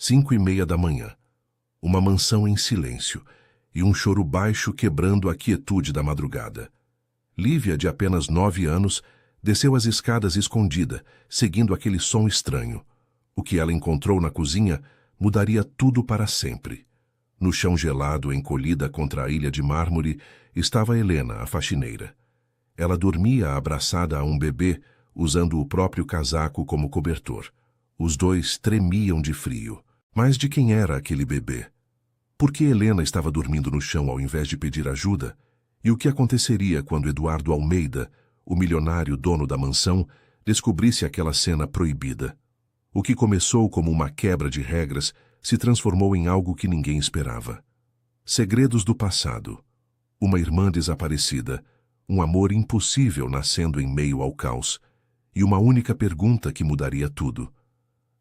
5:30 da manhã. Uma mansão em silêncio e um choro baixo quebrando a quietude da madrugada. Lívia, de apenas 9 anos, desceu as escadas escondida, seguindo aquele som estranho. O que ela encontrou na cozinha mudaria tudo para sempre. No chão gelado, encolhida contra a ilha de mármore, estava Helena, a faxineira. Ela dormia abraçada a um bebê, usando o próprio casaco como cobertor. Os dois tremiam de frio. Mas de quem era aquele bebê? Por que Helena estava dormindo no chão ao invés de pedir ajuda? E o que aconteceria quando Eduardo Almeida, o milionário dono da mansão, descobrisse aquela cena proibida? O que começou como uma quebra de regras se transformou em algo que ninguém esperava. Segredos do passado. Uma irmã desaparecida, um amor impossível nascendo em meio ao caos, e uma única pergunta que mudaria tudo.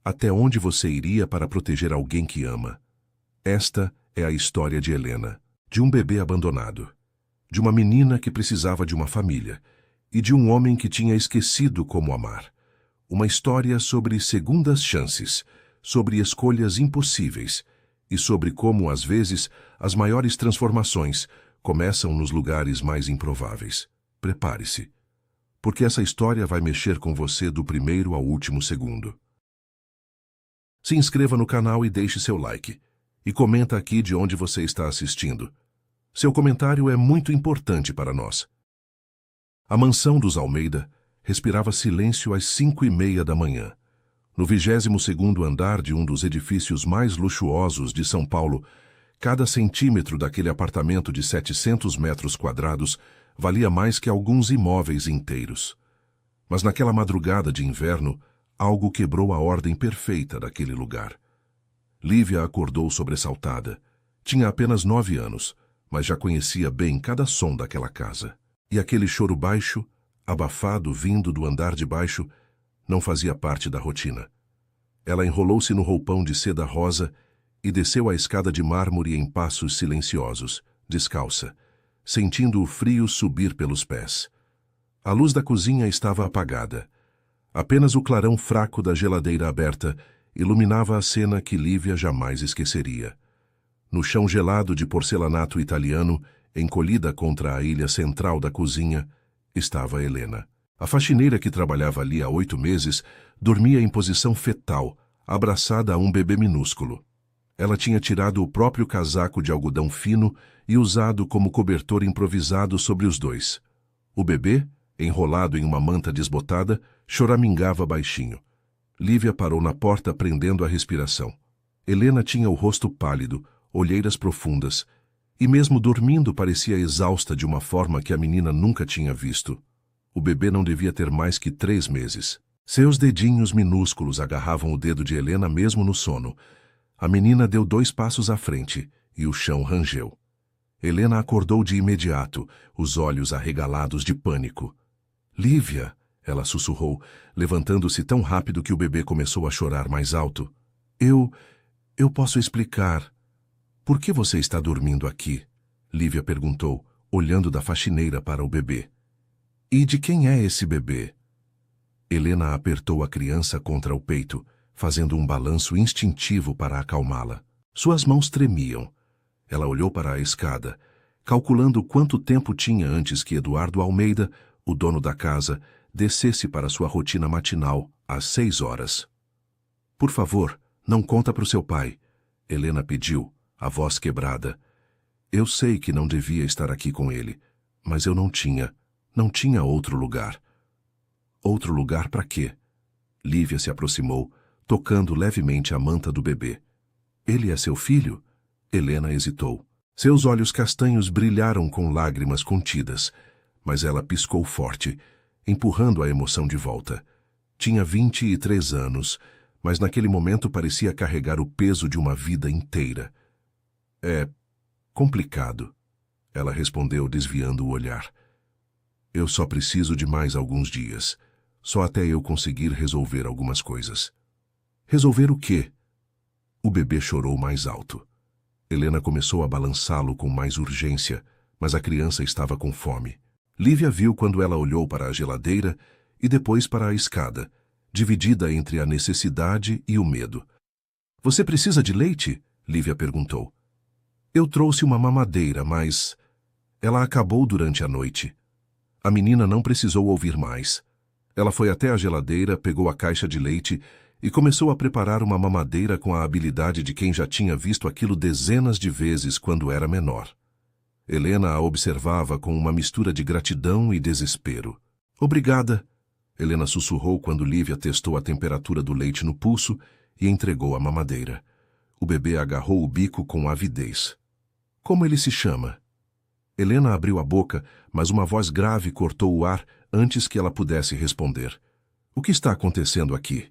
Até onde você iria para proteger alguém que ama? Esta é a história de Helena, de um bebê abandonado, de uma menina que precisava de uma família e de um homem que tinha esquecido como amar. Uma história sobre segundas chances, sobre escolhas impossíveis e sobre como, às vezes, as maiores transformações começam nos lugares mais improváveis. Prepare-se, porque essa história vai mexer com você do primeiro ao último segundo. Se inscreva no canal e deixe seu like. E comenta aqui de onde você está assistindo. Seu comentário é muito importante para nós. A mansão dos Almeida respirava silêncio às 5:30 da manhã. No 22º andar de um dos edifícios mais luxuosos de São Paulo, cada centímetro daquele apartamento de 700 metros quadrados valia mais que alguns imóveis inteiros. Mas naquela madrugada de inverno, algo quebrou a ordem perfeita daquele lugar. Lívia acordou sobressaltada. Tinha apenas 9 anos, mas já conhecia bem cada som daquela casa. E aquele choro baixo, abafado vindo do andar de baixo, não fazia parte da rotina. Ela enrolou-se no roupão de seda rosa e desceu a escada de mármore em passos silenciosos, descalça, sentindo o frio subir pelos pés. A luz da cozinha estava apagada. Apenas o clarão fraco da geladeira aberta iluminava a cena que Lívia jamais esqueceria. No chão gelado de porcelanato italiano, encolhida contra a ilha central da cozinha, estava Helena. A faxineira que trabalhava ali há 8 meses dormia em posição fetal, abraçada a um bebê minúsculo. Ela tinha tirado o próprio casaco de algodão fino e usado como cobertor improvisado sobre os dois. O bebê, enrolado em uma manta desbotada, choramingava baixinho. Lívia parou na porta prendendo a respiração. Helena tinha o rosto pálido, olheiras profundas, e mesmo dormindo parecia exausta de uma forma que a menina nunca tinha visto. O bebê não devia ter mais que 3 meses. Seus dedinhos minúsculos agarravam o dedo de Helena mesmo no sono. A menina deu 2 passos à frente e o chão rangeu. Helena acordou de imediato, os olhos arregalados de pânico. Lívia! Ela sussurrou, levantando-se tão rápido que o bebê começou a chorar mais alto. Eu posso explicar. Por que você está dormindo aqui? Lívia perguntou, olhando da faxineira para o bebê. E de quem é esse bebê? Helena apertou a criança contra o peito, fazendo um balanço instintivo para acalmá-la. Suas mãos tremiam. Ela olhou para a escada, calculando quanto tempo tinha antes que Eduardo Almeida, o dono da casa, descesse para sua rotina matinal às 6 horas. Por favor, não conta para o seu pai, Helena pediu, a voz quebrada. Eu sei que não devia estar aqui com ele, mas eu não tinha outro lugar. Outro lugar para quê? Lívia se aproximou, tocando levemente a manta do bebê. Ele é seu filho? Helena hesitou. Seus olhos castanhos brilharam com lágrimas contidas, mas ela piscou forte, empurrando a emoção de volta. Tinha 23 anos, mas naquele momento parecia carregar o peso de uma vida inteira. É complicado, ela respondeu desviando o olhar. Eu só preciso de mais alguns dias, só até eu conseguir resolver algumas coisas. Resolver o quê? O bebê chorou mais alto. Helena começou a balançá-lo com mais urgência, mas a criança estava com fome. Lívia viu quando ela olhou para a geladeira e depois para a escada, dividida entre a necessidade e o medo. Você precisa de leite? Lívia perguntou. Eu trouxe uma mamadeira, mas... Ela acabou durante a noite. A menina não precisou ouvir mais. Ela foi até a geladeira, pegou a caixa de leite e começou a preparar uma mamadeira com a habilidade de quem já tinha visto aquilo dezenas de vezes quando era menor. Helena a observava com uma mistura de gratidão e desespero. Obrigada, Helena sussurrou quando Lívia testou a temperatura do leite no pulso e entregou a mamadeira. O bebê agarrou o bico com avidez. Como ele se chama? Helena abriu a boca, mas uma voz grave cortou o ar antes que ela pudesse responder. O que está acontecendo aqui?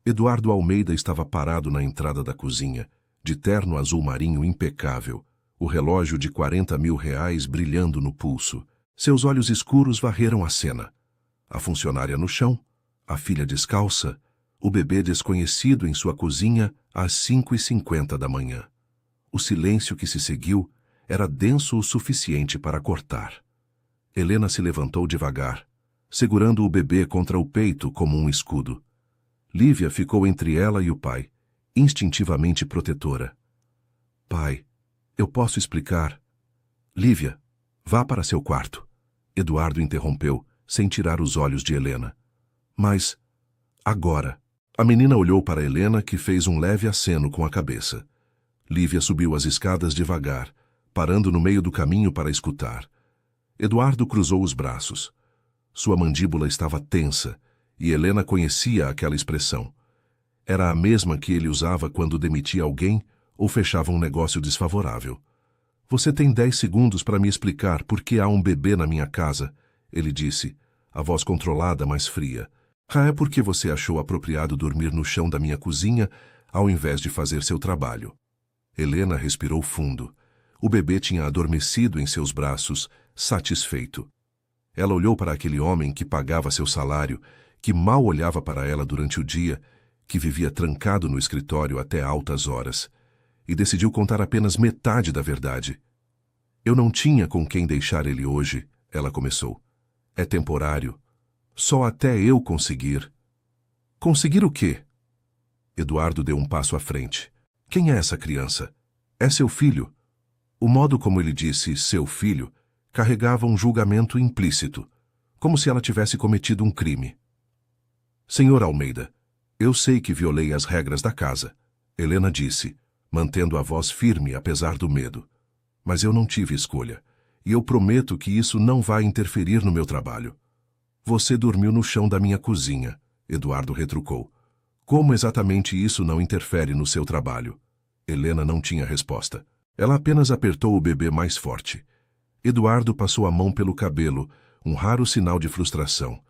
Eduardo Almeida estava parado na entrada da cozinha, de terno azul marinho impecável, o relógio de R$ 40.000 brilhando no pulso. Seus olhos escuros varreram a cena. A funcionária no chão, a filha descalça, o bebê desconhecido em sua cozinha às 5h50 da manhã. O silêncio que se seguiu era denso o suficiente para cortar. Helena se levantou devagar, segurando o bebê contra o peito como um escudo. Lívia ficou entre ela e o pai, instintivamente protetora. Pai, eu posso explicar? Lívia, vá para seu quarto. Eduardo interrompeu, sem tirar os olhos de Helena. Mas, agora. A menina olhou para Helena, que fez um leve aceno com a cabeça. Lívia subiu as escadas devagar, parando no meio do caminho para escutar. Eduardo cruzou os braços. Sua mandíbula estava tensa, e Helena conhecia aquela expressão. Era a mesma que ele usava quando demitia alguém ou fechava um negócio desfavorável. Você tem 10 segundos para me explicar por que há um bebê na minha casa, ele disse, a voz controlada, mas fria. É porque você achou apropriado dormir no chão da minha cozinha ao invés de fazer seu trabalho. Helena respirou fundo. O bebê tinha adormecido em seus braços, satisfeito. Ela olhou para aquele homem que pagava seu salário, que mal olhava para ela durante o dia, que vivia trancado no escritório até altas horas, e decidiu contar apenas metade da verdade. Eu não tinha com quem deixar ele hoje, ela começou. É temporário. Só até eu conseguir. Conseguir o quê? Eduardo deu um passo à frente. Quem é essa criança? É seu filho. O modo como ele disse seu filho carregava um julgamento implícito, como se ela tivesse cometido um crime. Senhor Almeida, eu sei que violei as regras da casa, Helena disse, mantendo a voz firme apesar do medo. Mas eu não tive escolha, e eu prometo que isso não vai interferir no meu trabalho. Você dormiu no chão da minha cozinha, Eduardo retrucou. Como exatamente isso não interfere no seu trabalho? Helena não tinha resposta. Ela apenas apertou o bebê mais forte. Eduardo passou a mão pelo cabelo, um raro sinal de frustração.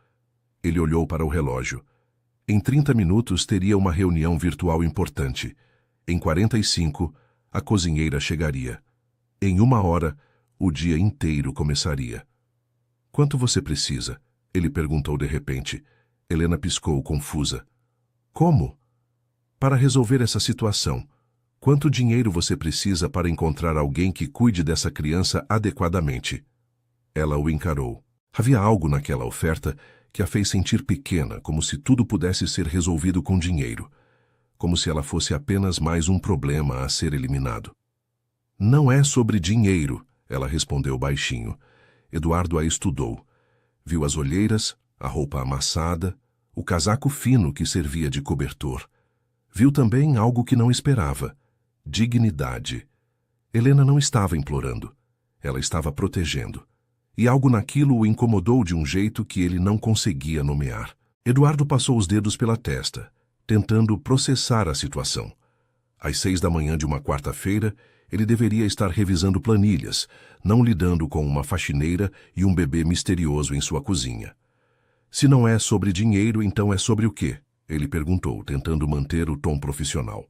Ele olhou para o relógio. Em 30 minutos teria uma reunião virtual importante. Em 45, a cozinheira chegaria. Em 1 hora, o dia inteiro começaria. Quanto você precisa? Ele perguntou de repente. Helena piscou, confusa. Como? Para resolver essa situação. Quanto dinheiro você precisa para encontrar alguém que cuide dessa criança adequadamente? Ela o encarou. Havia algo naquela oferta que a fez sentir pequena, como se tudo pudesse ser resolvido com dinheiro. Como se ela fosse apenas mais um problema a ser eliminado. Não é sobre dinheiro, ela respondeu baixinho. Eduardo a estudou. Viu as olheiras, a roupa amassada, o casaco fino que servia de cobertor. Viu também algo que não esperava. Dignidade. Helena não estava implorando. Ela estava protegendo. E algo naquilo o incomodou de um jeito que ele não conseguia nomear. Eduardo passou os dedos pela testa, tentando processar a situação. Às 6 da manhã de uma quarta-feira, ele deveria estar revisando planilhas, não lidando com uma faxineira e um bebê misterioso em sua cozinha. Se não é sobre dinheiro, então é sobre o quê? Ele perguntou, tentando manter o tom profissional.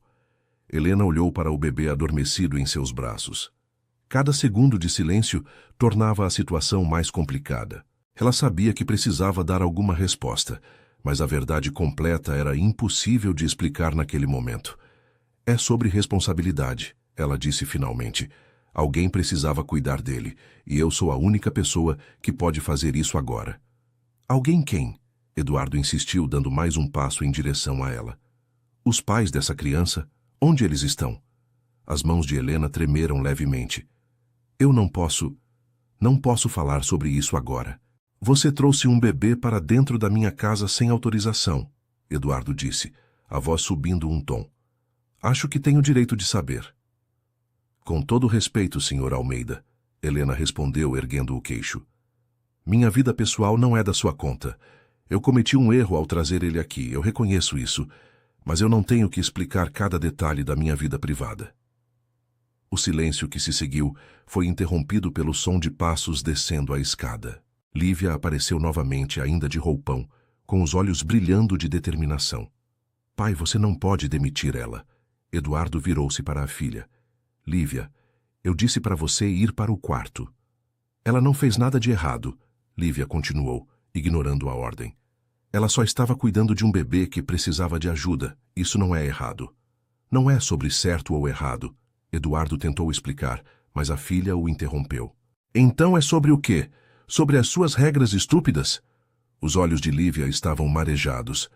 Helena olhou para o bebê adormecido em seus braços. Cada segundo de silêncio tornava a situação mais complicada. Ela sabia que precisava dar alguma resposta, mas a verdade completa era impossível de explicar naquele momento. É sobre responsabilidade, ela disse finalmente. Alguém precisava cuidar dele, e eu sou a única pessoa que pode fazer isso agora. Alguém quem? Eduardo insistiu, dando mais um passo em direção a ela. Os pais dessa criança, Onde eles estão? As mãos de Helena tremeram levemente. Eu não posso falar sobre isso agora. Você trouxe um bebê para dentro da minha casa sem autorização, Eduardo disse, a voz subindo um tom. Acho que tenho direito de saber. Com todo respeito, Sr. Almeida, Helena respondeu erguendo o queixo. Minha vida pessoal não é da sua conta. Eu cometi um erro ao trazer ele aqui, eu reconheço isso, mas eu não tenho que explicar cada detalhe da minha vida privada. O silêncio que se seguiu foi interrompido pelo som de passos descendo a escada. Lívia apareceu novamente, ainda de roupão, com os olhos brilhando de determinação. Pai, você não pode demitir ela. Eduardo virou-se para a filha. Lívia, eu disse para você ir para o quarto. Ela não fez nada de errado, Lívia continuou, ignorando a ordem. Ela só estava cuidando de um bebê que precisava de ajuda. Isso não é errado. Não é sobre certo ou errado. Eduardo tentou explicar, mas a filha o interrompeu. Então é sobre o quê? Sobre as suas regras estúpidas? Os olhos de Lívia estavam marejados.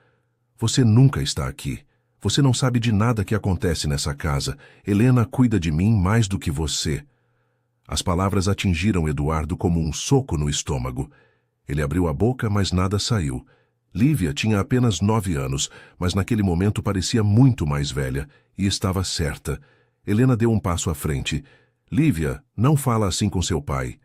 Você nunca está aqui. Você não sabe de nada que acontece nessa casa. Helena cuida de mim mais do que você. As palavras atingiram Eduardo como um soco no estômago. Ele abriu a boca, mas nada saiu. Lívia tinha apenas 9 anos, mas naquele momento parecia muito mais velha, e estava certa. Helena deu um passo à frente. Lívia, não fala assim com seu pai.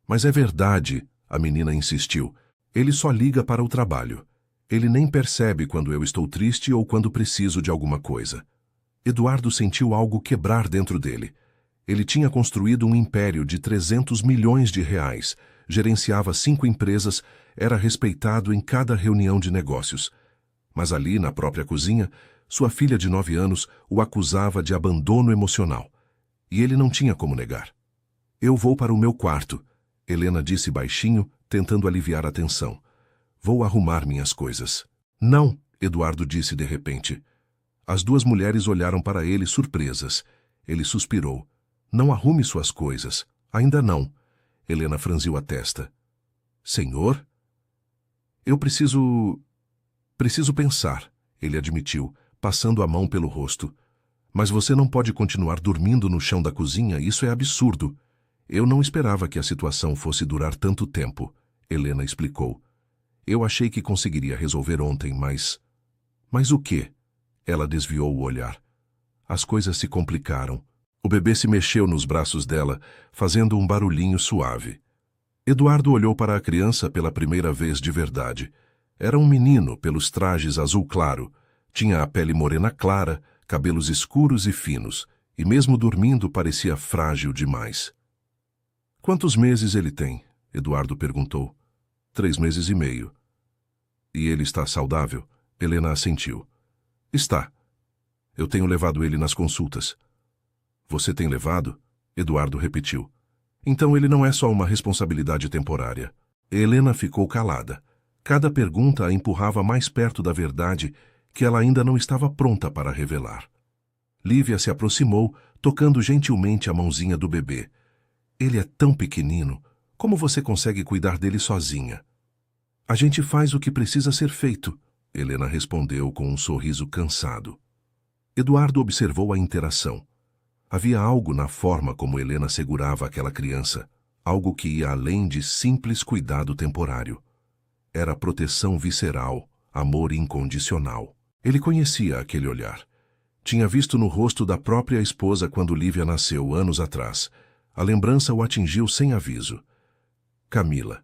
Mas é verdade, a menina insistiu. Ele só liga para o trabalho. Ele nem percebe quando eu estou triste ou quando preciso de alguma coisa. Eduardo sentiu algo quebrar dentro dele. Ele tinha construído um império de 300 milhões de reais, gerenciava 5 empresas, era respeitado em cada reunião de negócios. Mas ali, na própria cozinha, sua filha de 9 anos o acusava de abandono emocional. E ele não tinha como negar. Eu vou para o meu quarto, Helena disse baixinho, tentando aliviar a tensão. Vou arrumar minhas coisas. Não, Eduardo disse de repente. As duas mulheres olharam para ele surpresas. Ele suspirou. Não arrume suas coisas. Ainda não. Helena franziu a testa. Senhor? Eu preciso pensar, ele admitiu, passando a mão pelo rosto. Mas você não pode continuar dormindo no chão da cozinha, isso é absurdo. Eu não esperava que a situação fosse durar tanto tempo, Helena explicou. Eu achei que conseguiria resolver ontem, mas... Mas o quê? Ela desviou o olhar. As coisas se complicaram. O bebê se mexeu nos braços dela, fazendo um barulhinho suave. Eduardo olhou para a criança pela primeira vez de verdade. Era um menino, pelos trajes azul claro. Tinha a pele morena clara, cabelos escuros e finos, e mesmo dormindo parecia frágil demais. Quantos meses ele tem? Eduardo perguntou. 3 meses e meio. E ele está saudável? Helena assentiu. Está. Eu tenho levado ele nas consultas. Você tem levado? Eduardo repetiu. Então ele não é só uma responsabilidade temporária. Helena ficou calada. Cada pergunta a empurrava mais perto da verdade que ela ainda não estava pronta para revelar. Lívia se aproximou, tocando gentilmente a mãozinha do bebê. Ele é tão pequenino. Como você consegue cuidar dele sozinha? A gente faz o que precisa ser feito, Helena respondeu com um sorriso cansado. Eduardo observou a interação. Havia algo na forma como Helena segurava aquela criança, algo que ia além de simples cuidado temporário. Era proteção visceral, amor incondicional. Ele conhecia aquele olhar. Tinha visto no rosto da própria esposa quando Lívia nasceu anos atrás. A lembrança o atingiu sem aviso. Camila.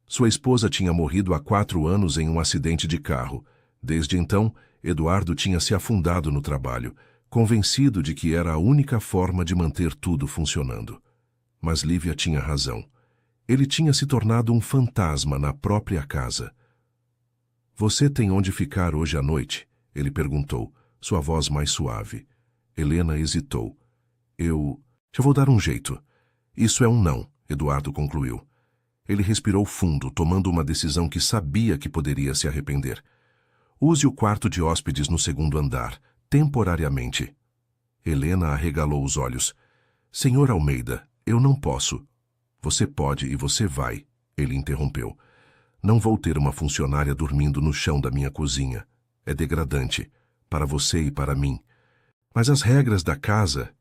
Sua esposa tinha morrido há 4 anos em um acidente de carro. Desde então, Eduardo tinha se afundado no trabalho, convencido de que era a única forma de manter tudo funcionando. Mas Lívia tinha razão. Ele tinha se tornado um fantasma na própria casa. Você tem onde ficar hoje à noite? Ele perguntou, sua voz mais suave. Helena hesitou. Eu vou dar um jeito. Isso é um não, Eduardo concluiu. Ele respirou fundo, tomando uma decisão que sabia que poderia se arrepender. Use o quarto de hóspedes no 2º andar, temporariamente. Helena arregalou os olhos. Senhor Almeida, eu não posso. Você pode e você vai, ele interrompeu. Não vou ter uma funcionária dormindo no chão da minha cozinha. É degradante, para você e para mim. Mas as regras da casa...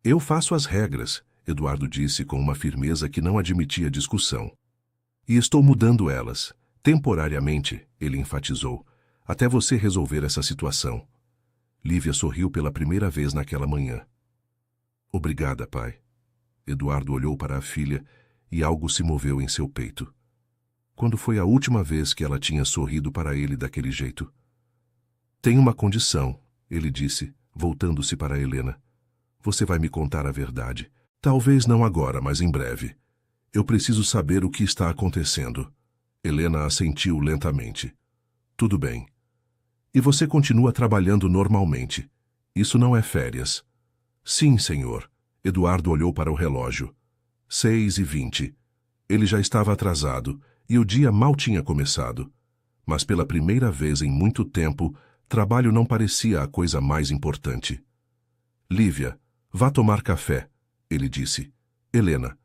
Eu faço as regras, Eduardo disse com uma firmeza que não admitia discussão. E estou mudando elas. Temporariamente, ele enfatizou, até você resolver essa situação. Lívia sorriu pela primeira vez naquela manhã. Obrigada, pai. Eduardo olhou para a filha e algo se moveu em seu peito. Quando foi a última vez que ela tinha sorrido para ele daquele jeito? Tem uma condição, ele disse, voltando-se para Helena. Você vai me contar a verdade. Talvez não agora, mas em breve. Eu preciso saber o que está acontecendo. Helena assentiu lentamente. Tudo bem. E você continua trabalhando normalmente. Isso não é férias. Sim, senhor. Eduardo olhou para o relógio. 6h20. Ele já estava atrasado e o dia mal tinha começado. Mas pela primeira vez em muito tempo, trabalho não parecia a coisa mais importante. Lívia, vá tomar café, ele disse. Helena,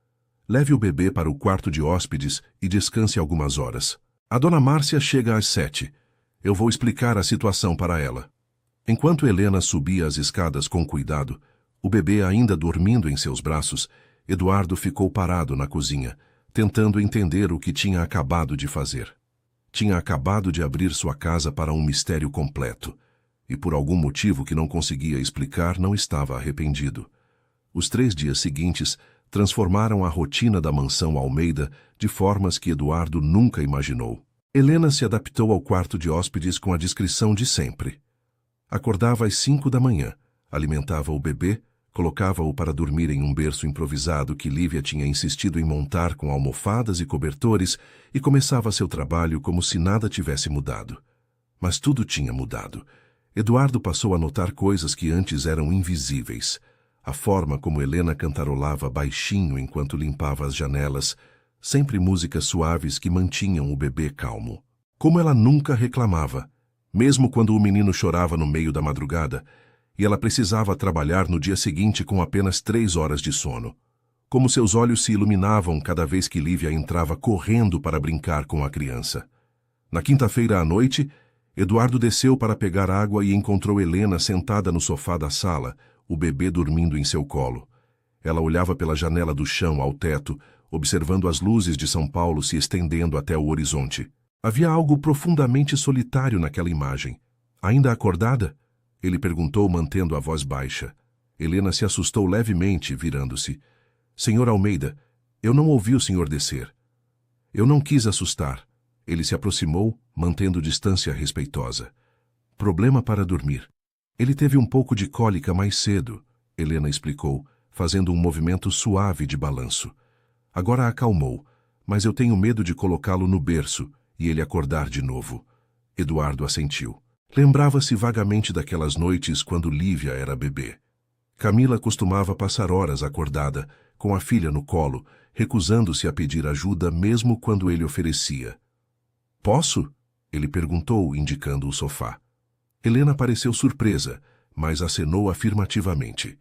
leve o bebê para o quarto de hóspedes e descanse algumas horas. A dona Márcia chega às 7. Eu vou explicar a situação para ela. Enquanto Helena subia as escadas com cuidado, o bebê ainda dormindo em seus braços, Eduardo ficou parado na cozinha, tentando entender o que tinha acabado de fazer. Tinha acabado de abrir sua casa para um mistério completo, e por algum motivo que não conseguia explicar não estava arrependido. Os 3 dias seguintes transformaram a rotina da mansão Almeida de formas que Eduardo nunca imaginou. Helena se adaptou ao quarto de hóspedes com a discrição de sempre. Acordava às 5 da manhã, alimentava o bebê, colocava-o para dormir em um berço improvisado que Lívia tinha insistido em montar com almofadas e cobertores e começava seu trabalho como se nada tivesse mudado. Mas tudo tinha mudado. Eduardo passou a notar coisas que antes eram invisíveis. A forma como Helena cantarolava baixinho enquanto limpava as janelas, sempre músicas suaves que mantinham o bebê calmo. Como ela nunca reclamava, mesmo quando o menino chorava no meio da madrugada, e ela precisava trabalhar no dia seguinte com apenas 3 horas de sono. Como seus olhos se iluminavam cada vez que Lívia entrava correndo para brincar com a criança. Na quinta-feira à noite, Eduardo desceu para pegar água e encontrou Helena sentada no sofá da sala, o bebê dormindo em seu colo. Ela olhava pela janela do chão ao teto, observando as luzes de São Paulo se estendendo até o horizonte. Havia algo profundamente solitário naquela imagem. Ainda acordada? Ele perguntou, mantendo a voz baixa. Helena se assustou levemente, virando-se. Senhor Almeida, eu não ouvi o senhor descer. Eu não quis assustar. Ele se aproximou, mantendo distância respeitosa. Problema para dormir. Ele teve um pouco de cólica mais cedo, Helena explicou, fazendo um movimento suave de balanço. Agora acalmou, mas eu tenho medo de colocá-lo no berço e ele acordar de novo. Eduardo assentiu. Lembrava-se vagamente daquelas noites quando Lívia era bebê. Camila costumava passar horas acordada, com a filha no colo, recusando-se a pedir ajuda mesmo quando ele oferecia. Posso? Ele perguntou, indicando o sofá. Helena pareceu surpresa, mas acenou afirmativamente.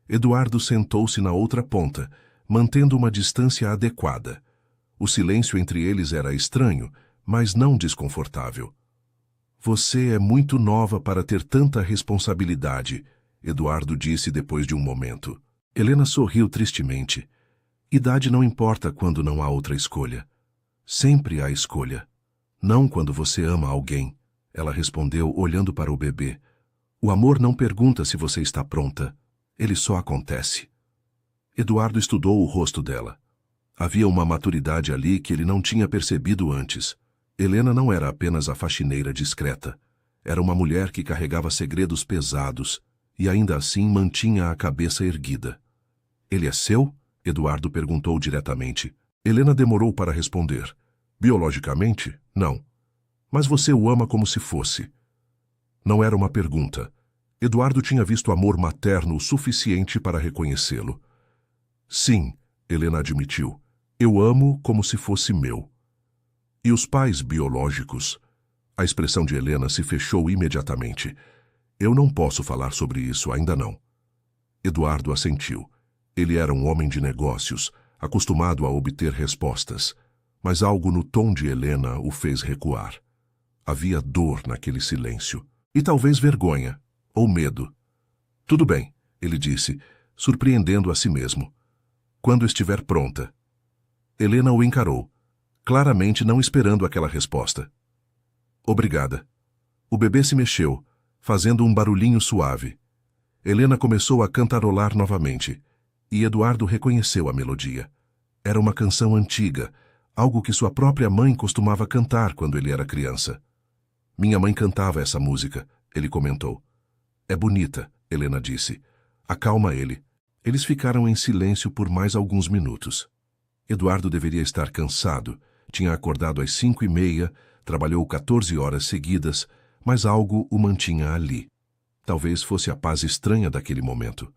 Eduardo sentou-se na outra ponta, mantendo uma distância adequada. O silêncio entre eles era estranho, mas não desconfortável. Você é muito nova para ter tanta responsabilidade, Eduardo disse depois de um momento. Helena sorriu tristemente. Idade não importa quando não há outra escolha. Sempre há escolha. Não quando você ama alguém, ela respondeu olhando para o bebê. O amor não pergunta se você está pronta. Ele só acontece. Eduardo estudou o rosto dela. Havia uma maturidade ali que ele não tinha percebido antes. Helena não era apenas a faxineira discreta. Era uma mulher que carregava segredos pesados e ainda assim mantinha a cabeça erguida. Ele é seu? Eduardo perguntou diretamente. Helena demorou para responder. Biologicamente, não. Mas você o ama como se fosse. Não era uma pergunta. Eduardo tinha visto amor materno o suficiente para reconhecê-lo. Sim, Helena admitiu. Eu amo como se fosse meu. E os pais biológicos? A expressão de Helena se fechou imediatamente. Eu não posso falar sobre isso, ainda não. Eduardo assentiu. Ele era um homem de negócios, acostumado a obter respostas. Mas algo no tom de Helena o fez recuar. Havia dor naquele silêncio. E talvez vergonha, ou medo. Tudo bem, ele disse, surpreendendo a si mesmo. Quando estiver pronta. Helena o encarou, claramente não esperando aquela resposta. Obrigada. O bebê se mexeu, fazendo um barulhinho suave. Helena começou a cantarolar novamente, e Eduardo reconheceu a melodia. Era uma canção antiga, algo que sua própria mãe costumava cantar quando ele era criança. Minha mãe cantava essa música, ele comentou. É bonita, Helena disse. Acalma ele. Eles ficaram em silêncio por mais alguns minutos. Eduardo deveria estar cansado. Tinha acordado às 5h30, trabalhou 14 horas seguidas, mas algo o mantinha ali. Talvez fosse a paz estranha daquele momento.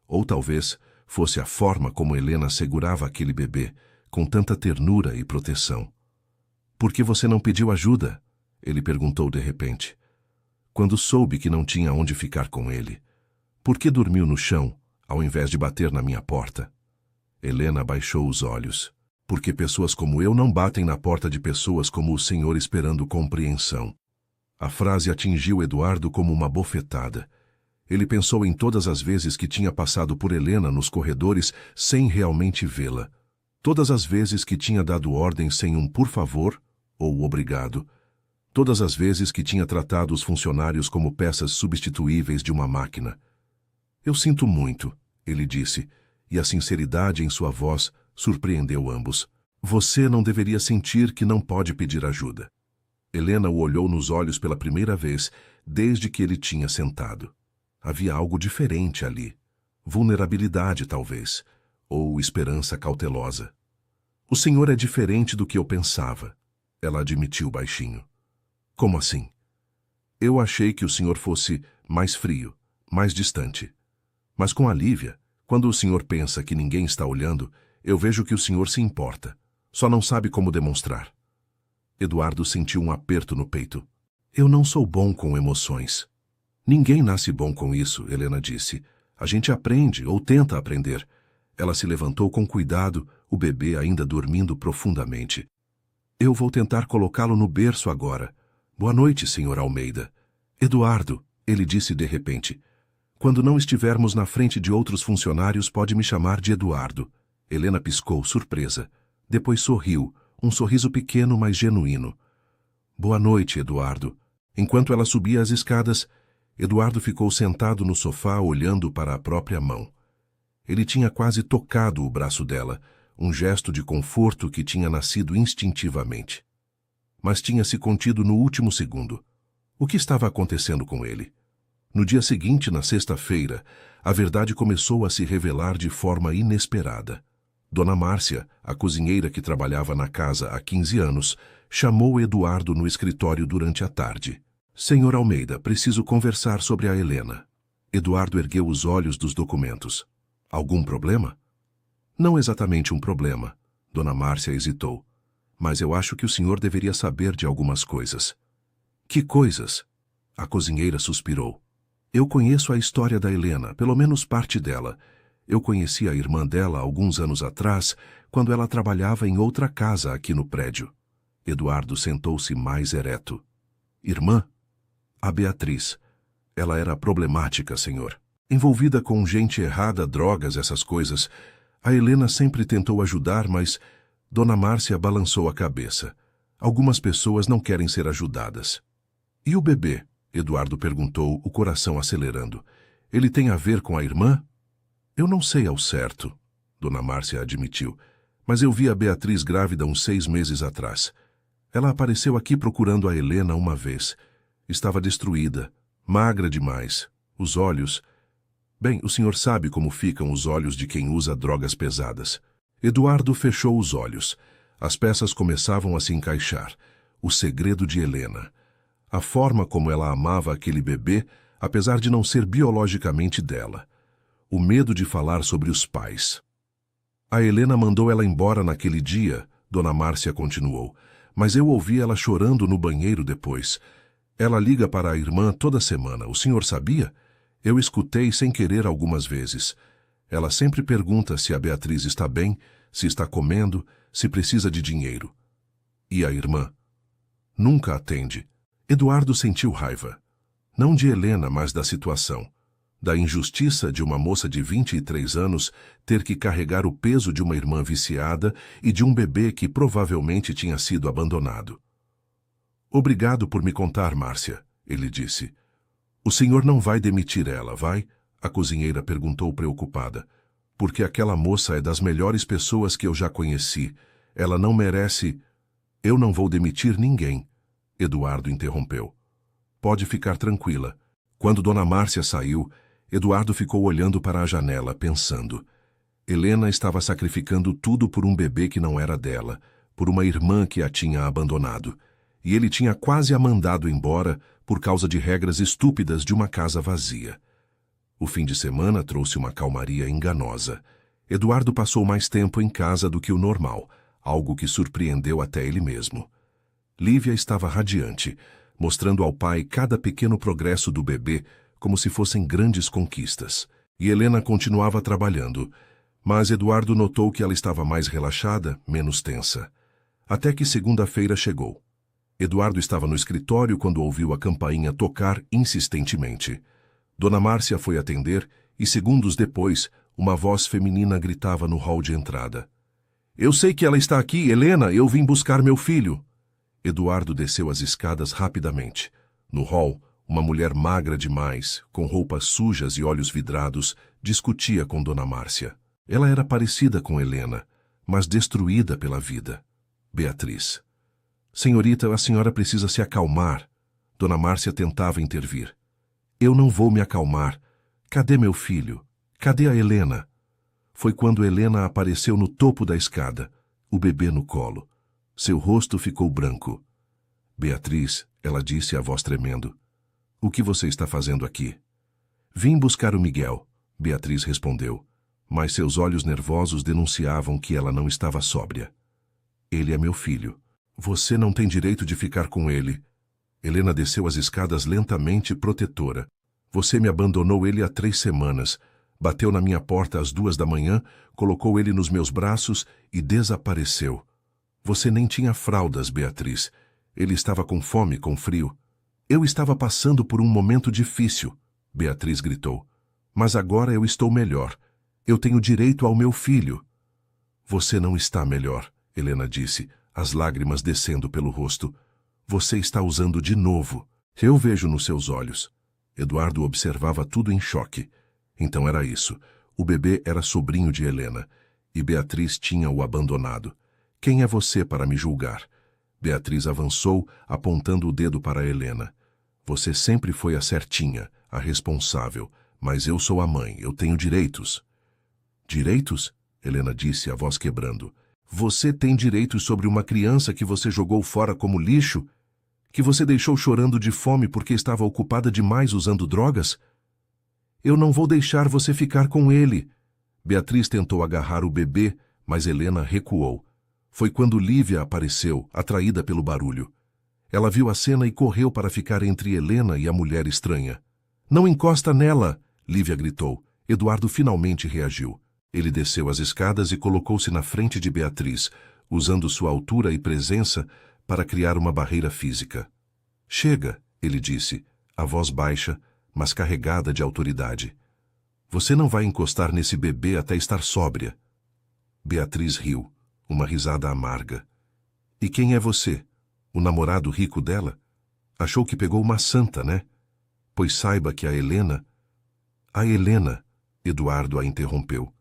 Ou talvez fosse a forma como Helena segurava aquele bebê, com tanta ternura e proteção. Por que você não pediu ajuda? Ele perguntou de repente. Quando soube que não tinha onde ficar com ele. Por que dormiu no chão, ao invés de bater na minha porta? Helena baixou os olhos. Porque pessoas como eu não batem na porta de pessoas como o senhor esperando compreensão. A frase atingiu Eduardo como uma bofetada. Ele pensou em todas as vezes que tinha passado por Helena nos corredores sem realmente vê-la. Todas as vezes que tinha dado ordem sem um por favor ou obrigado. Todas as vezes que tinha tratado os funcionários como peças substituíveis de uma máquina. Eu sinto muito, ele disse, e a sinceridade em sua voz surpreendeu ambos. Você não deveria sentir que não pode pedir ajuda. Helena o olhou nos olhos pela primeira vez desde que ele tinha sentado. Havia algo diferente ali. Vulnerabilidade, talvez, ou esperança cautelosa. O senhor é diferente do que eu pensava, ela admitiu baixinho. Como assim? Eu achei que o senhor fosse mais frio, mais distante. Mas com a Lívia, quando o senhor pensa que ninguém está olhando, eu vejo que o senhor se importa. Só não sabe como demonstrar. Eduardo sentiu um aperto no peito. Eu não sou bom com emoções. Ninguém nasce bom com isso, Helena disse. A gente aprende ou tenta aprender. Ela se levantou com cuidado, o bebê ainda dormindo profundamente. Eu vou tentar colocá-lo no berço agora. Boa noite, senhor Almeida. Eduardo, ele disse de repente. Quando não estivermos na frente de outros funcionários, pode me chamar de Eduardo. Helena piscou, surpresa. Depois sorriu, um sorriso pequeno, mas genuíno. Boa noite, Eduardo. Enquanto ela subia as escadas, Eduardo ficou sentado no sofá olhando para a própria mão. Ele tinha quase tocado o braço dela, um gesto de conforto que tinha nascido instintivamente. Mas tinha se contido no último segundo. O que estava acontecendo com ele? No dia seguinte, na sexta-feira, a verdade começou a se revelar de forma inesperada. Dona Márcia, a cozinheira que trabalhava na casa há 15 anos, chamou Eduardo no escritório durante a tarde. Senhor Almeida, preciso conversar sobre a Helena. Eduardo ergueu os olhos dos documentos. Algum problema? Não exatamente um problema. Dona Márcia hesitou. Mas eu acho que o senhor deveria saber de algumas coisas. Que coisas? A cozinheira suspirou. Eu conheço a história da Helena, pelo menos parte dela. Eu conheci a irmã dela alguns anos atrás, quando ela trabalhava em outra casa aqui no prédio. Eduardo sentou-se mais ereto. Irmã? A Beatriz. Ela era problemática, senhor. Envolvida com gente errada, drogas, essas coisas. A Helena sempre tentou ajudar, mas Dona Márcia balançou a cabeça. Algumas pessoas não querem ser ajudadas. E o bebê? Eduardo perguntou, o coração acelerando. Ele tem a ver com a irmã? Eu não sei ao certo, Dona Márcia admitiu, mas eu vi a Beatriz grávida uns 6 meses atrás. Ela apareceu aqui procurando a Helena uma vez. Estava destruída, magra demais. Os olhos... Bem, o senhor sabe como ficam os olhos de quem usa drogas pesadas. Eduardo fechou os olhos. As peças começavam a se encaixar. O segredo de Helena. A forma como ela amava aquele bebê, apesar de não ser biologicamente dela. O medo de falar sobre os pais. A Helena mandou ela embora naquele dia, Dona Márcia continuou, mas eu ouvi ela chorando no banheiro depois. Ela liga para a irmã toda semana, o senhor sabia? Eu escutei sem querer algumas vezes. Ela sempre pergunta se a Beatriz está bem, se está comendo, se precisa de dinheiro. E a irmã? Nunca atende. Eduardo sentiu raiva. Não de Helena, mas da situação. Da injustiça de uma moça de 23 anos ter que carregar o peso de uma irmã viciada e de um bebê que provavelmente tinha sido abandonado. Obrigado por me contar, Márcia, ele disse. O senhor não vai demitir ela, vai? A cozinheira perguntou preocupada. Porque aquela moça é das melhores pessoas que eu já conheci. Ela não merece... Eu não vou demitir ninguém, Eduardo interrompeu. Pode ficar tranquila. Quando Dona Márcia saiu, Eduardo ficou olhando para a janela, pensando. Helena estava sacrificando tudo por um bebê que não era dela, por uma irmã que a tinha abandonado. E ele tinha quase a mandado embora por causa de regras estúpidas de uma casa vazia. O fim de semana trouxe uma calmaria enganosa. Eduardo passou mais tempo em casa do que o normal, algo que surpreendeu até ele mesmo. Lívia estava radiante, mostrando ao pai cada pequeno progresso do bebê como se fossem grandes conquistas. E Helena continuava trabalhando, mas Eduardo notou que ela estava mais relaxada, menos tensa. Até que segunda-feira chegou. Eduardo estava no escritório quando ouviu a campainha tocar insistentemente. Dona Márcia foi atender e, segundos depois, uma voz feminina gritava no hall de entrada. Eu sei que ela está aqui, Helena, eu vim buscar meu filho. Eduardo desceu as escadas rapidamente. No hall, uma mulher magra demais, com roupas sujas e olhos vidrados, discutia com Dona Márcia. Ela era parecida com Helena, mas destruída pela vida. Beatriz. Senhorita, a senhora precisa se acalmar. Dona Márcia tentava intervir. Eu não vou me acalmar. Cadê meu filho? Cadê a Helena? Foi quando Helena apareceu no topo da escada, o bebê no colo. Seu rosto ficou branco. Beatriz, ela disse a voz tremendo. O que você está fazendo aqui? Vim buscar o Miguel, Beatriz respondeu, mas seus olhos nervosos denunciavam que ela não estava sóbria. Ele é meu filho. Você não tem direito de ficar com ele. Helena desceu as escadas lentamente, protetora. Você me abandonou ele há 3 semanas. Bateu na minha porta às 2 da manhã, colocou ele nos meus braços e desapareceu. Você nem tinha fraldas, Beatriz. Ele estava com fome, com frio. Eu estava passando por um momento difícil, Beatriz gritou. Mas agora eu estou melhor. Eu tenho direito ao meu filho. Você não está melhor, Helena disse, as lágrimas descendo pelo rosto. Você está usando de novo. Eu vejo nos seus olhos. Eduardo observava tudo em choque. Então era isso. O bebê era sobrinho de Helena, e Beatriz tinha o abandonado. Quem é você para me julgar? Beatriz avançou, apontando o dedo para Helena. Você sempre foi a certinha, a responsável, mas eu sou a mãe, eu tenho direitos. Direitos? Helena disse, a voz quebrando. Você tem direitos sobre uma criança que você jogou fora como lixo? Que você deixou chorando de fome porque estava ocupada demais usando drogas? Eu não vou deixar você ficar com ele. Beatriz tentou agarrar o bebê, mas Helena recuou. Foi quando Lívia apareceu, atraída pelo barulho. Ela viu a cena e correu para ficar entre Helena e a mulher estranha. Não encosta nela! Lívia gritou. Eduardo finalmente reagiu. Ele desceu as escadas e colocou-se na frente de Beatriz, usando sua altura e presença para criar uma barreira física. Chega, ele disse, a voz baixa, mas carregada de autoridade. Você não vai encostar nesse bebê até estar sóbria. Beatriz riu, uma risada amarga. E quem é você? O namorado rico dela? Achou que pegou uma santa, né? Pois saiba que a Helena... A Helena, Eduardo a interrompeu.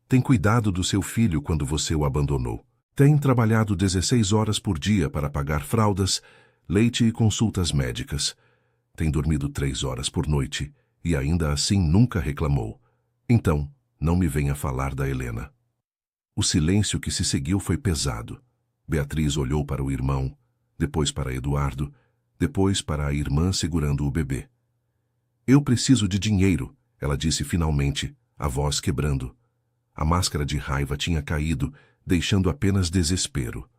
Tem cuidado do seu filho quando você o abandonou. Tem trabalhado 16 horas por dia para pagar fraldas, leite e consultas médicas. Tem dormido 3 horas por noite e ainda assim nunca reclamou. Então, não me venha falar da Helena. O silêncio que se seguiu foi pesado. Beatriz olhou para o irmão, depois para Eduardo, depois para a irmã segurando o bebê. Eu preciso de dinheiro, ela disse finalmente, a voz quebrando. A máscara de raiva tinha caído, deixando apenas desespero.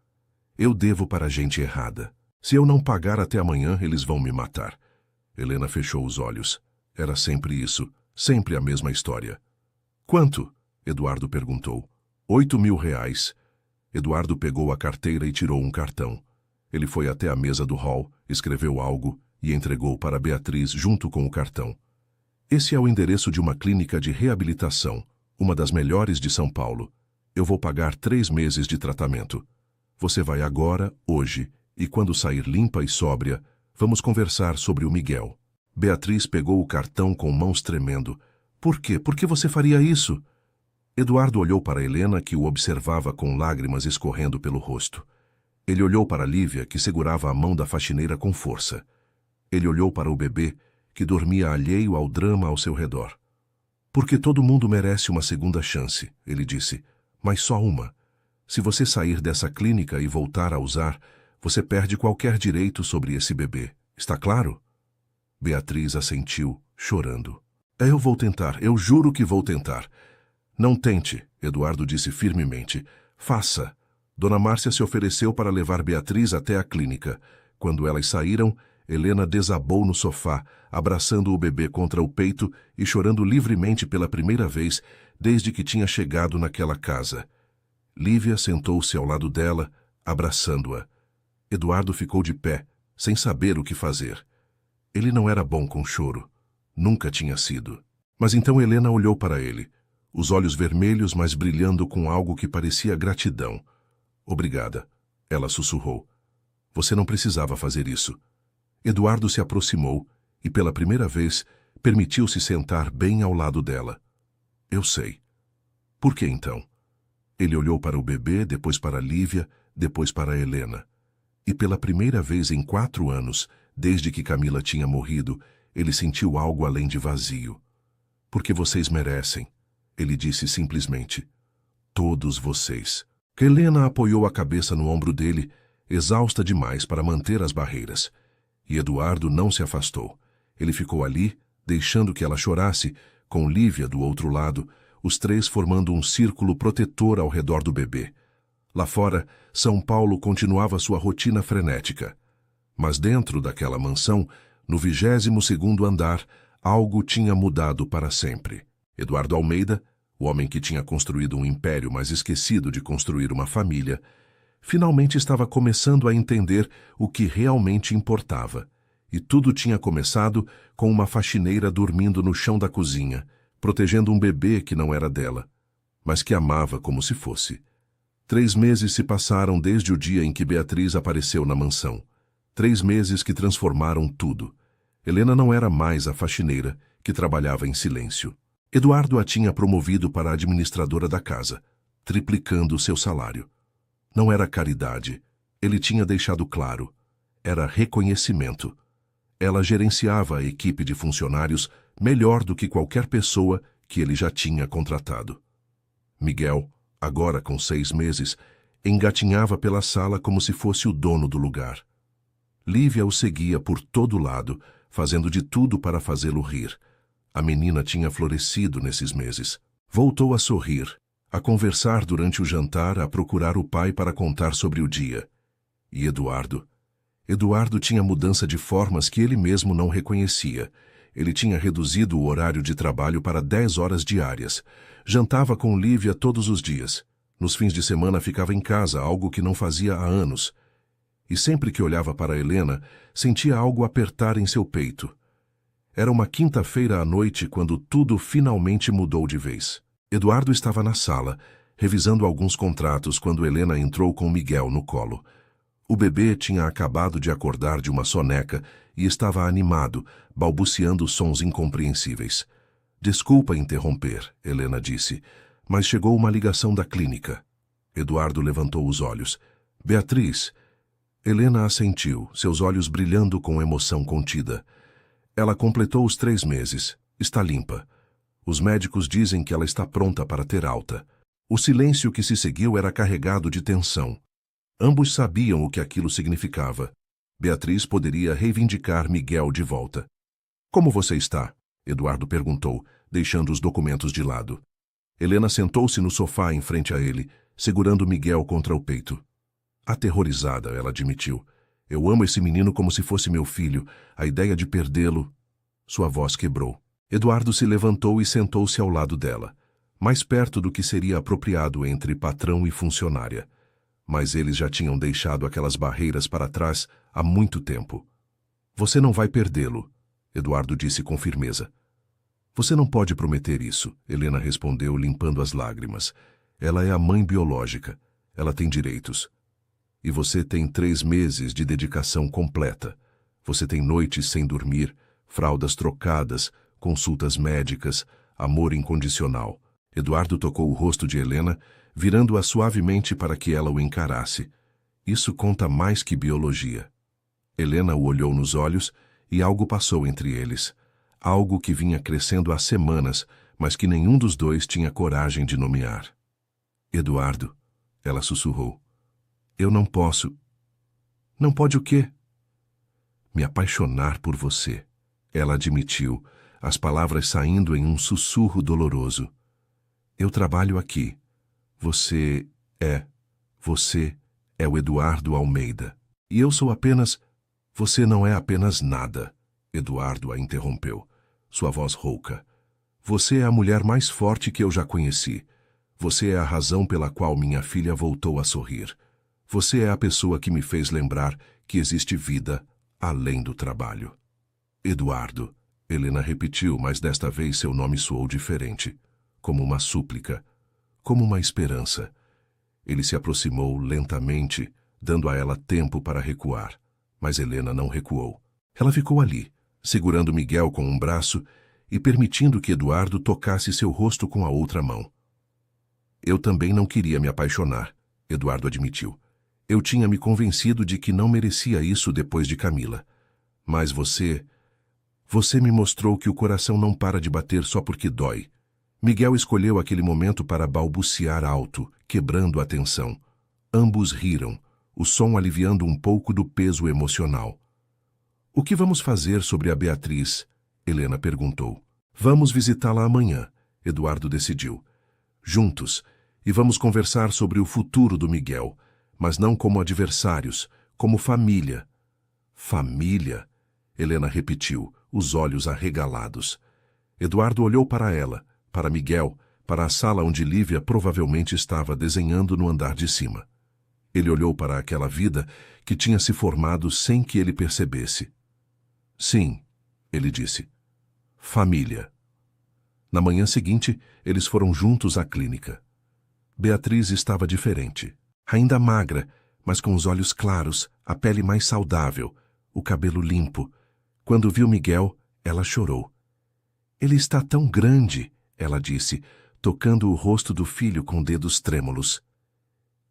Eu devo para a gente errada. Se eu não pagar até amanhã, eles vão me matar. Helena fechou os olhos. Era sempre isso, sempre a mesma história. Quanto? Eduardo perguntou. 8.000 reais. Eduardo pegou a carteira e tirou um cartão. Ele foi até a mesa do hall, escreveu algo e entregou para Beatriz junto com o cartão. Esse é o endereço de uma clínica de reabilitação, uma das melhores de São Paulo. Eu vou pagar 3 meses de tratamento. Você vai agora, hoje, e quando sair limpa e sóbria, vamos conversar sobre o Miguel. Beatriz pegou o cartão com mãos tremendo. Por quê? Por que você faria isso? Eduardo olhou para Helena, que o observava com lágrimas escorrendo pelo rosto. Ele olhou para Lívia, que segurava a mão da faxineira com força. Ele olhou para o bebê, que dormia alheio ao drama ao seu redor. Porque todo mundo merece uma segunda chance, ele disse, mas só uma. Se você sair dessa clínica e voltar a usar, você perde qualquer direito sobre esse bebê. Está claro? Beatriz assentiu, chorando. Eu vou tentar, eu juro que vou tentar. Não tente, Eduardo disse firmemente. Faça. Dona Márcia se ofereceu para levar Beatriz até a clínica. Quando elas saíram, Helena desabou no sofá, abraçando o bebê contra o peito e chorando livremente pela primeira vez desde que tinha chegado naquela casa. Lívia sentou-se ao lado dela, abraçando-a. Eduardo ficou de pé, sem saber o que fazer. Ele não era bom com choro. Nunca tinha sido. Mas então Helena olhou para ele, os olhos vermelhos, mas brilhando com algo que parecia gratidão. Obrigada, ela sussurrou. Você não precisava fazer isso. Eduardo se aproximou e, pela primeira vez, permitiu-se sentar bem ao lado dela. Eu sei. Por que então? Ele olhou para o bebê, depois para Lívia, depois para Helena. E pela primeira vez em 4 anos, desde que Camila tinha morrido, ele sentiu algo além de vazio. Porque vocês merecem, ele disse simplesmente. Todos vocês. Helena apoiou a cabeça no ombro dele, exausta demais para manter as barreiras. E Eduardo não se afastou. Ele ficou ali, deixando que ela chorasse, com Lívia do outro lado, os 3 formando um círculo protetor ao redor do bebê. Lá fora, São Paulo continuava sua rotina frenética. Mas dentro daquela mansão, no 22º andar, algo tinha mudado para sempre. Eduardo Almeida, o homem que tinha construído um império, mas esquecido de construir uma família, finalmente estava começando a entender o que realmente importava. E tudo tinha começado com uma faxineira dormindo no chão da cozinha, protegendo um bebê que não era dela, mas que amava como se fosse. 3 meses se passaram desde o dia em que Beatriz apareceu na mansão. 3 meses que transformaram tudo. Helena não era mais a faxineira, que trabalhava em silêncio. Eduardo a tinha promovido para administradora da casa, triplicando seu salário. Não era caridade, ele tinha deixado claro. Era reconhecimento. Ela gerenciava a equipe de funcionários melhor do que qualquer pessoa que ele já tinha contratado. Miguel, agora com 6 meses, engatinhava pela sala como se fosse o dono do lugar. Lívia o seguia por todo lado, fazendo de tudo para fazê-lo rir. A menina tinha florescido nesses meses. Voltou a sorrir, a conversar durante o jantar, a procurar o pai para contar sobre o dia. E Eduardo? Eduardo tinha mudança de formas que ele mesmo não reconhecia. Ele tinha reduzido o horário de trabalho para 10 horas diárias. Jantava com Lívia todos os dias. Nos fins de semana ficava em casa, algo que não fazia há anos. E sempre que olhava para Helena, sentia algo apertar em seu peito. Era uma quinta-feira à noite quando tudo finalmente mudou de vez. Eduardo estava na sala, revisando alguns contratos quando Helena entrou com Miguel no colo. O bebê tinha acabado de acordar de uma soneca e estava animado, balbuciando sons incompreensíveis. Desculpa interromper, Helena disse, mas chegou uma ligação da clínica. Eduardo levantou os olhos. Beatriz. Helena assentiu, seus olhos brilhando com emoção contida. Ela completou os 3 meses. Está limpa. Os médicos dizem que ela está pronta para ter alta. O silêncio que se seguiu era carregado de tensão. Ambos sabiam o que aquilo significava. Beatriz poderia reivindicar Miguel de volta. Como você está? Eduardo perguntou, deixando os documentos de lado. Helena sentou-se no sofá em frente a ele, segurando Miguel contra o peito. Aterrorizada, ela admitiu. Eu amo esse menino como se fosse meu filho. A ideia de perdê-lo... Sua voz quebrou. Eduardo se levantou e sentou-se ao lado dela, mais perto do que seria apropriado entre patrão e funcionária. Mas eles já tinham deixado aquelas barreiras para trás há muito tempo. Você não vai perdê-lo, Eduardo disse com firmeza. Você não pode prometer isso, Helena respondeu, limpando as lágrimas. Ela é a mãe biológica. Ela tem direitos. E você tem 3 meses de dedicação completa. Você tem noites sem dormir, fraldas trocadas, consultas médicas, amor incondicional. Eduardo tocou o rosto de Helena, virando-a suavemente para que ela o encarasse. Isso conta mais que biologia. Helena o olhou nos olhos e algo passou entre eles. Algo que vinha crescendo há semanas, mas que nenhum dos dois tinha coragem de nomear. Eduardo, ela sussurrou. Eu não posso. Não pode o quê? Me apaixonar por você. Ela admitiu, as palavras saindo em um sussurro doloroso. Eu trabalho aqui. Você é o Eduardo Almeida. E eu sou apenas... Você não é apenas nada. Eduardo a interrompeu, sua voz rouca. Você é a mulher mais forte que eu já conheci. Você é a razão pela qual minha filha voltou a sorrir. Você é a pessoa que me fez lembrar que existe vida além do trabalho. Eduardo, Helena repetiu, mas desta vez seu nome soou diferente, como uma súplica, como uma esperança. Ele se aproximou lentamente, dando a ela tempo para recuar, mas Helena não recuou. Ela ficou ali, segurando Miguel com um braço e permitindo que Eduardo tocasse seu rosto com a outra mão. Eu também não queria me apaixonar, Eduardo admitiu. Eu tinha me convencido de que não merecia isso depois de Camila. Mas você me mostrou que o coração não para de bater só porque dói. Miguel escolheu aquele momento para balbuciar alto, quebrando a tensão. Ambos riram, o som aliviando um pouco do peso emocional. O que vamos fazer sobre a Beatriz? Helena perguntou. Vamos visitá-la amanhã, Eduardo decidiu. Juntos, e vamos conversar sobre o futuro do Miguel, mas não como adversários, como família. Família? Helena repetiu, os olhos arregalados. Eduardo olhou para ela, para Miguel, para a sala onde Lívia provavelmente estava desenhando no andar de cima. Ele olhou para aquela vida que tinha se formado sem que ele percebesse. Sim, ele disse. Família. Na manhã seguinte, eles foram juntos à clínica. Beatriz estava diferente. Ainda magra, mas com os olhos claros, a pele mais saudável, o cabelo limpo. Quando viu Miguel, ela chorou. Ele está tão grande, ela disse, tocando o rosto do filho com dedos trêmulos.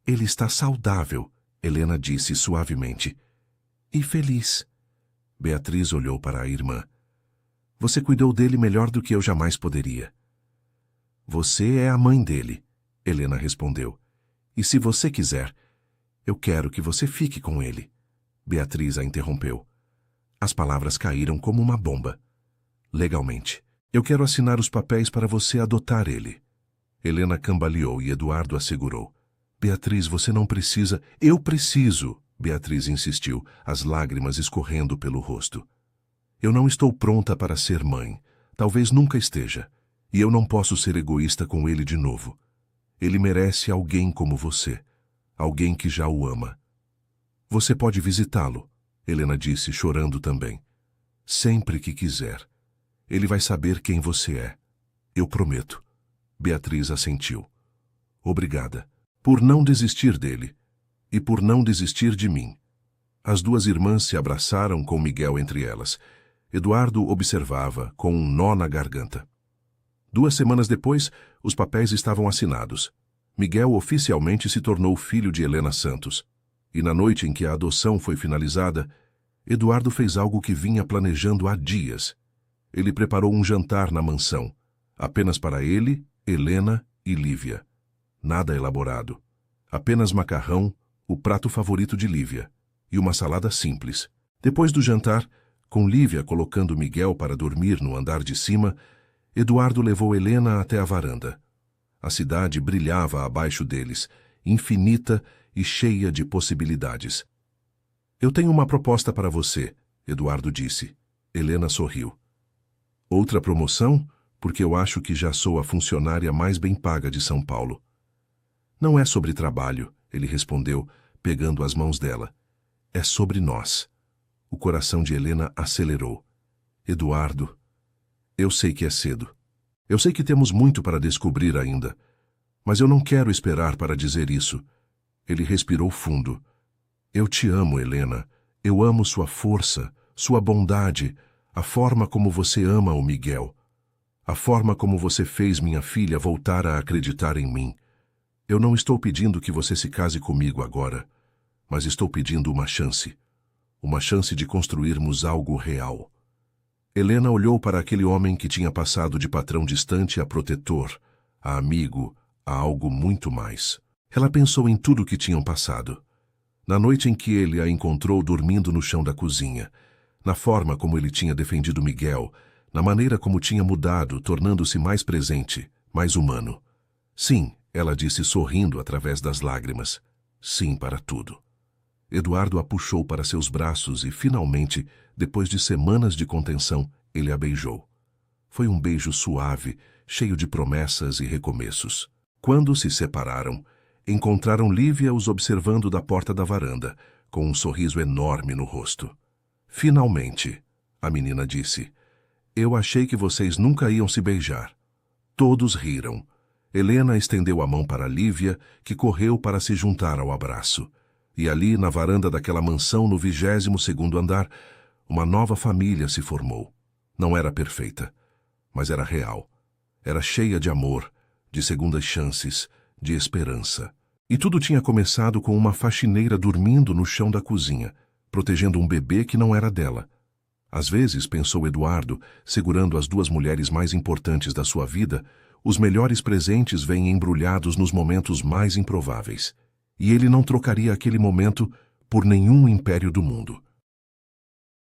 Ele está saudável, Helena disse suavemente. E feliz. Beatriz olhou para a irmã. Você cuidou dele melhor do que eu jamais poderia. Você é a mãe dele, Helena respondeu. E se você quiser, eu quero que você fique com ele. Beatriz a interrompeu. As palavras caíram como uma bomba. Legalmente. Eu quero assinar os papéis para você adotar ele. Helena cambaleou e Eduardo assegurou. Beatriz, você não precisa... Eu preciso, Beatriz insistiu, as lágrimas escorrendo pelo rosto. Eu não estou pronta para ser mãe. Talvez nunca esteja. E eu não posso ser egoísta com ele de novo. Ele merece alguém como você. Alguém que já o ama. Você pode visitá-lo, Helena disse, chorando também. Sempre que quiser. Ele vai saber quem você é. Eu prometo. Beatriz assentiu. Obrigada. Por não desistir dele. E por não desistir de mim. As duas irmãs se abraçaram com Miguel entre elas. Eduardo observava, com um nó na garganta. 2 semanas depois, os papéis estavam assinados. Miguel oficialmente se tornou filho de Helena Santos. E na noite em que a adoção foi finalizada, Eduardo fez algo que vinha planejando há dias. Ele preparou um jantar na mansão, apenas para ele, Helena e Lívia. Nada elaborado. Apenas macarrão, o prato favorito de Lívia, e uma salada simples. Depois do jantar, com Lívia colocando Miguel para dormir no andar de cima, Eduardo levou Helena até a varanda. A cidade brilhava abaixo deles, infinita e cheia de possibilidades. Eu tenho uma proposta para você, Eduardo disse. Helena sorriu. Outra promoção? Porque eu acho que já sou a funcionária mais bem paga de São Paulo. Não é sobre trabalho, ele respondeu, pegando as mãos dela. É sobre nós. O coração de Helena acelerou. Eduardo, Eu sei que é cedo. Eu sei que temos muito para descobrir ainda. Mas eu não quero esperar para dizer isso. Ele respirou fundo. Eu te amo, Helena. Eu amo sua força, sua bondade, a forma como você ama o Miguel. A forma como você fez minha filha voltar a acreditar em mim. Eu não estou pedindo que você se case comigo agora, mas estou pedindo uma chance. Uma chance de construirmos algo real. Helena olhou para aquele homem que tinha passado de patrão distante a protetor, a amigo, a algo muito mais. Ela pensou em tudo que tinham passado. Na noite em que ele a encontrou dormindo no chão da cozinha, na forma como ele tinha defendido Miguel, na maneira como tinha mudado, tornando-se mais presente, mais humano. Sim, ela disse sorrindo através das lágrimas. Sim para tudo. Eduardo a puxou para seus braços e, finalmente, depois de semanas de contenção, ele a beijou. Foi um beijo suave, cheio de promessas e recomeços. Quando se separaram, encontraram Lívia os observando da porta da varanda, com um sorriso enorme no rosto. Finalmente, a menina disse, eu achei que vocês nunca iam se beijar. Todos riram. Helena estendeu a mão para Lívia, que correu para se juntar ao abraço. E ali, na varanda daquela mansão no 22º andar, uma nova família se formou. Não era perfeita, mas era real. Era cheia de amor, de segundas chances, de esperança. E tudo tinha começado com uma faxineira dormindo no chão da cozinha, protegendo um bebê que não era dela. Às vezes, pensou Eduardo, segurando as duas mulheres mais importantes da sua vida, os melhores presentes vêm embrulhados nos momentos mais improváveis. E ele não trocaria aquele momento por nenhum império do mundo.